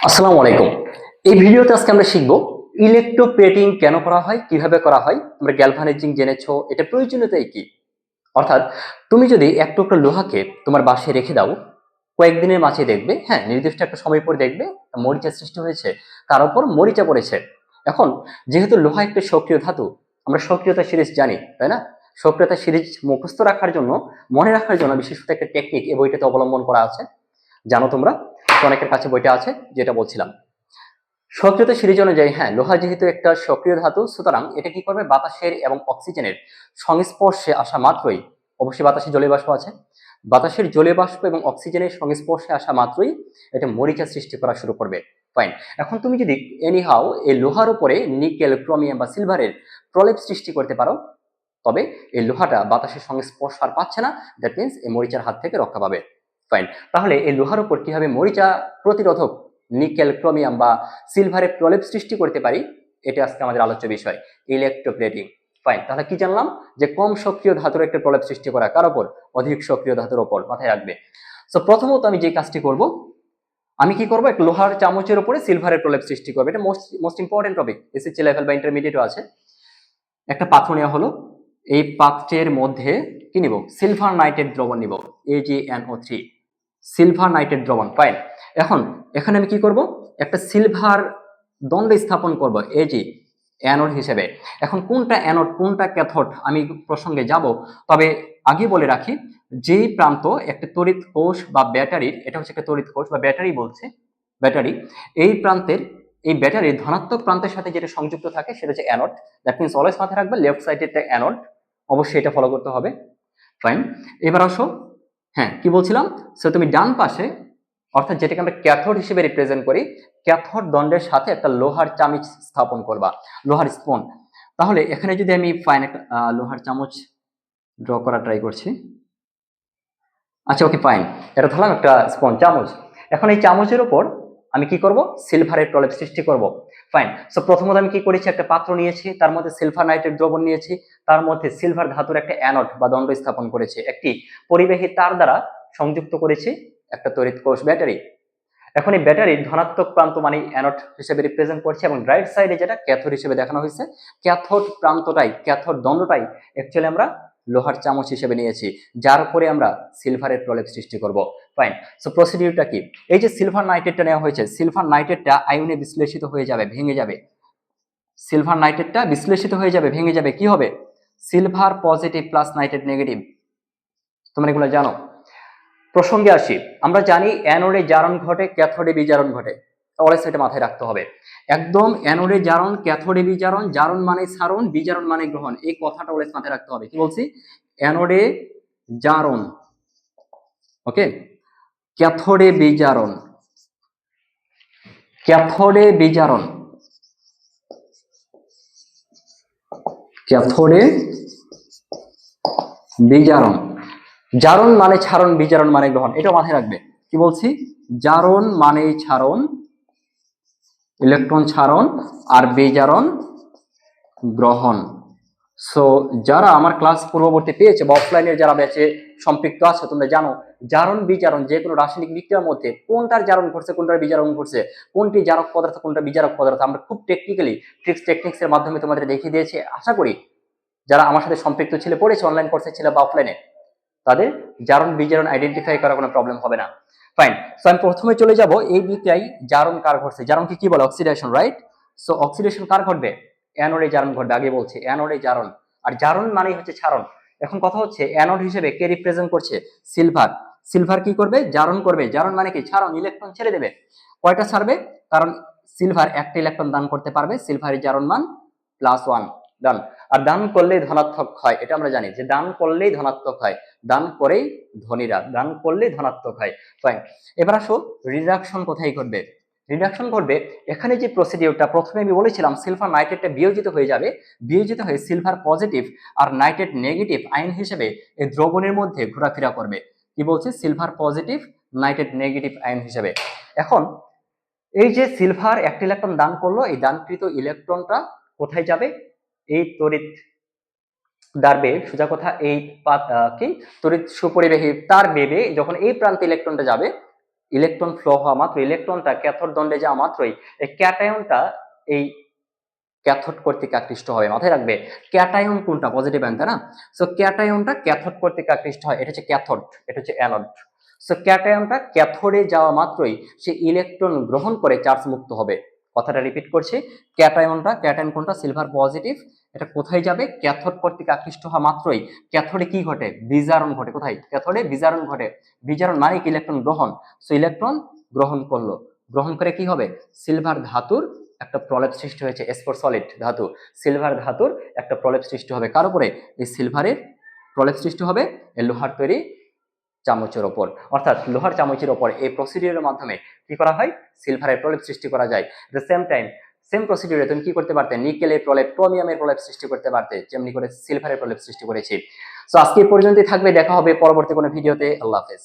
আসসালামু আলাইকুম। এই ভিডিওতে আজকে আমরা শিখব ইলেকট্রোপ্লেটিং কেন করা হয়, কিভাবে করা হয়। আমরা গ্যালভানাইজিং জেনেছো, এটা প্রয়োজনীয়তা কি। অর্থাৎ তুমি যদি এক টুকরো লোহাকে তোমার বাসায় রেখে দাও, কয়েকদিনের মাঝে দেখবে, হ্যাঁ, নির্দিষ্ট একটা সময় পর দেখবে মরিচা সৃষ্টি হয়েছে, তার উপর মরিচা পড়েছে। এখন যেহেতু লোহা একটা সক্রিয় ধাতু, আমরা সক্রিয়তা সিরিজ জানি, তাই না? সক্রিয়তা সিরিজ মুখস্থ রাখার জন্য, মনে রাখার জন্য বিশেষত একটা টেকনিক এই বইটাতে অবলম্বন করা আছে, জানো তোমরা, অনেকের কাছে বইটা আছে, যেটা বলছিলাম। সক্রিয়তা সিরিজ অনুযায়ী, হ্যাঁ, লোহা যেহেতু একটা সক্রিয় ধাতু, সুতরাং এটা কি করবে, বাতাসের এবং অক্সিজেনের সংস্পর্শে আসা মাত্রই, অবশ্যই বাতাসে জলীয় বাষ্প আছে, বাতাসের জলীয় বাষ্প এবং অক্সিজেনের সংস্পর্শে আসা মাত্রই এটা মরিচা সৃষ্টি করা শুরু করবে। ফাইন। এখন তুমি যদি এনিহাও এই লোহার উপরে নিকেল, ক্রোমিয়াম বা সিলভারের প্রলেপ সৃষ্টি করতে পারো, তবে এই লোহাটা বাতাসের সংস্পর্শ আর পাচ্ছে না, দ্যাট মিনস এই মরিচার হাত থেকে রক্ষা পাবে। ফাইন। তাহলে এই লোহার উপর কিভাবে মরিচা প্রতিরোধক নিকেল, ক্রোমিয়াম বা সিলভারের প্রলেপ সৃষ্টি করতে পারি, এটা আজকে আমাদের আলোচ্য বিষয়, ইলেকট্রোপ্লেটিং। ফাইন। তাহলে কি জানলাম, যে কম সক্রিয় ধাতুর একটা প্রলেপ সৃষ্টি করা কার উপর, অধিক সক্রিয় ধাতুর উপর, মাথায় রাখবে। সো প্রথমত আমি যে কাজটি করব, আমি কি করব, একটা লোহার চামচের উপরে সিলভারের প্রলেপ সৃষ্টি করবো। এটা most important topic, SSC level বা ইন্টারমিডিয়েটও আছে। একটা পাত্র নেওয়া হলো, এই পাত্রের মধ্যে কি নিব, সিলভার নাইট্রেট দ্রবণ নিব, AgNO3, সিলভার নাইট্রেট দ্রবণ। ফাইন। এখন এখানে আমি কি করব, একটা সিলভার দণ্ড স্থাপন করব Ag অ্যানোড হিসেবে। এখন কোনটা অ্যানোড কোনটা ক্যাথোড আমি প্রসঙ্গে যাব, তবে আগে বলে রাখি, যেই প্রান্ত একটা তড়িৎ কোষ বা ব্যাটারির, এটা হচ্ছে একটা তড়িৎ কোষ বা ব্যাটারি বলছে, ব্যাটারি, এই প্রান্তের, এই ব্যাটারির ধনাত্মক প্রান্তের সাথে যেটা সংযুক্ত থাকে সেটা হচ্ছে অ্যানোড। দ্যাট মিনস অলওয়েজ মাথায় রাখবে লেফট সাইডেরটা অ্যানোড, অবশ্যই এটা ফলো করতে হবে। ফাইন। এবার আসো, হ্যাঁ, কি বলছিলাম, সো তুমি ডান পাশে, অর্থাৎ যেটাকে আমরা ক্যাথোড হিসেবে রিপ্রেজেন্ট করি, ক্যাথোড দণ্ডের সাথে একটা লোহার চামচ স্থাপন করবা, লোহার স্পুন। তাহলে এখানে যদি আমি ফাইন একটা লোহার চামচ ড্র করা ট্রাই করছি। আচ্ছা, ওকে, ফাইন। এটা ধরলাম একটা স্পুন, চামচ। এখন এই চামচের উপর আমি কি করব, সিলভারের প্রলেপ সৃষ্টি করব। ফাইন। সো প্রথমত আমি কি করেছি, একটা পাত্র নিয়েছি, তার মধ্যে সিলভার নাইট্রেট দ্রবণ নিয়েছি, তার মধ্যে সিলভার ধাতুর একটা অ্যানোড বা দণ্ড স্থাপন করেছি, একটি পরিবাহী তার দ্বারা সংযুক্ত করেছি একটা তড়িৎ কোষ ব্যাটারি। এখন এই ব্যাটারির ধনাত্মক প্রান্ত মানে অ্যানোড হিসেবে রিপ্রেজেন্ট করছে, এবং রাইট সাইডে যেটা ক্যাথোড হিসেবে দেখানো হয়েছে, ক্যাথোড প্রান্তটাই, ক্যাথোড দণ্ডটাই অ্যাকচুয়ালি আমরা লোহার চামচ হিসেবে নিয়েছি, যার উপরে আমরা সিলভারের প্রলেপ সৃষ্টি করব। ফাইন। সো প্রসিডিউরটা কি, এই যে সিলভার নাইট্রেটটা নেওয়া হয়েছে, সিলভার নাইট্রেটটা আয়নে বিশ্লেষিত হয়ে যাবে, ভেঙে যাবে, সিলভার নাইট্রেটটা বিশ্লেষিত হয়ে যাবে, ভেঙে যাবে, কি হবে, silver positive plus nitrate negative. তোমরা এগুলো জানো। প্রসঙ্গে আসি, আমরা জানি অ্যানোডে জারণ ঘটে, ক্যাথোডে বিজারণ ঘটে, অলওয়েজ এটা মাথায় রাখতে হবে একদম। অ্যানোডে জারণ, ক্যাথোডে বিজারণ, জারণ মানে ছাড়ন, বিজারণ মানে গ্রহণ, এই কথাটা অলওয়েজ মাথায় রাখতে হবে। কি বলছি, অ্যানোডে জারণ, ওকে, ক্যাথোডে বিজারণ, ক্যাথোডে বিজারণ, ক্যাথোডে বিজারণ। জারণ মানে ছাড়ন, বিজারণ মানে গ্রহণ, এটা মাথায় রাখবে। কি বলছি, জারণ মানে ছাড়ন, ইলেকট্রন ছাড়ন, আর বিজারণ গ্রহণ। সো যারা আমার ক্লাস পূর্ববর্তী পেয়েছে বা অফলাইনের যারা ব্যাচে সম্পৃক্ত আছে, তোমরা জানো জারণ বিজারণ যে কোনো রাসায়নিক বিক্রিয়ার মধ্যে কোনটার জারণ ঘটছে, কোনটার বিজারণ ঘটছে, কোনটি জারক পদার্থ, কোনটা বিজারক পদার্থ, আমরা খুব টেকনিক্যালি টেকনিক্স এর মাধ্যমে তোমাদের দেখিয়ে দিয়েছি। আশা করি যারা আমার সাথে সম্পৃক্ত ছিল, পড়েছে, অনলাইন কোর্সে ছিল বা অফলাইনে, তাদের জারণ বিজারণ আইডেন্টিফাই করার কোনো প্রবলেম হবে না। ফাইন। সো আমি প্রথমে চলে যাব এই বিক্রিয়ায় জারণ কার ঘটছে, জারণকে কি বলে, অক্সিডেশন, রাইট? সো অক্সিডেশন কার ঘটবে, অ্যানোডে জারণ ঘটবে, আগে বলছি অ্যানোডে জারণ, আর জারণ মানেই হচ্ছে ছাড়ন। এখন কথা হচ্ছে অ্যানোড হিসেবে কে রিপ্রেজেন্ট করছে, সিলভার। সিলভার কি করবে, জারণ করবে, জারণ মানে কি, ছাড়ন, ইলেকট্রন ছেড়ে দেবে। কয়টা ছাড়বে, কারণ সিলভার একটা ইলেকট্রন দান করতে পারবে, সিলভারের জারণ মান +1, ডান। আর দান করলেই ধনাত্মক হয়, এটা আমরা জানি যে দান করলেই ধনাত্মক হয়, দান করেই ধনীরা, দান করলেই ধনাত্মক হয়। ফাইন। এবার আসো, রিডাকশন কোথায় ঘটবে, রিডাকশন ঘটবে এখানে যে প্রসিডিউরটা প্রথমে আমি বলেছিলাম, সিলভার নাইট্রেটটা বিয়োজিত হয়ে যাবে, বিয়োজিত হয়ে সিলভার পজিটিভ আর নাইট্রেট নেগেটিভ আয়ন হিসেবে এই দ্রবণের মধ্যে ঘোরাফেরা করবে। কি বলছে, silver positive nitrate negative ion হিসেবে। এখন এই যে সিলভার একটা ইলেকট্রন দান করলো, এই দানকৃত ইলেকট্রনটা কোথায় যাবে, এই তড়িৎ দাঁড়বে, সোজা কথা এই কি তড়িৎ সুপরিবাহী তার বেবে যখন এই প্রান্তে ইলেকট্রনটা যাবে, ইলেকট্রন ফ্লো হওয়া মাত্র, ইলেকট্রনটা ক্যাথোড দণ্ডে যাওয়া মাত্রই এই ক্যাটায়নটা এই ক্যাথোড কর্তৃক আকৃষ্ট হবে। মাথায় রাখবে ক্যাটায়ন কোনটা, পজিটিভ আয়ন, তাই না? সো ক্যাটায়নটা ক্যাথোড কর্তৃক আকৃষ্ট হয়, এটা হচ্ছে ক্যাথোড, এটা হচ্ছে অ্যানোড। সো ক্যাটায়নটা ক্যাথোডে যাওয়া মাত্রই সে ইলেকট্রন গ্রহণ করে চার্জ মুক্ত হবে। কথাটা রিপিট করছি, ক্যাটায়ন কোনটা, সিলভার পজিটিভ, এটা কোথায় যাবে, ক্যাথোড কর্তৃক আকৃষ্ট হওয়া মাত্রই ক্যাথোডে কি ঘটে, বিজারণ ঘটে। কোথায়, ক্যাথোডে বিজারণ ঘটে। বিজারণ মানে কি, ইলেকট্রন গ্রহণ। সো ইলেকট্রন গ্রহণ করলো, গ্রহণ করে কি হবে, সিলভার ধাতুর একটা প্রলেপ সৃষ্টি হয়েছে, S4 সলিড ধাতু, সিলভার ধাতুর একটা প্রলেপ সৃষ্টি হবে। কার উপরে, এই সিলভারের প্রলেপ সৃষ্টি হবে এই লোহার তৈরি চামচের ওপর, অর্থাৎ লোহার চামচের ওপর এই প্রসিডিউরের মাধ্যমে কি করা হয়, সিলভারের প্রলেপ সৃষ্টি করা যায়। দ্য সেম টাইম, সেম প্রসিডিউরে তুমি কি করতে পারতে, নিকেলের প্রলেপ, ক্রোমিয়ামের প্রলেপ সৃষ্টি করতে পারতে, যেমনি করে সিলভারের প্রলেপ সৃষ্টি করেছি। সো আজকে এই পর্যন্তই থাকবে, দেখা হবে পরবর্তী কোনো ভিডিওতে। আল্লাহ হাফেজ।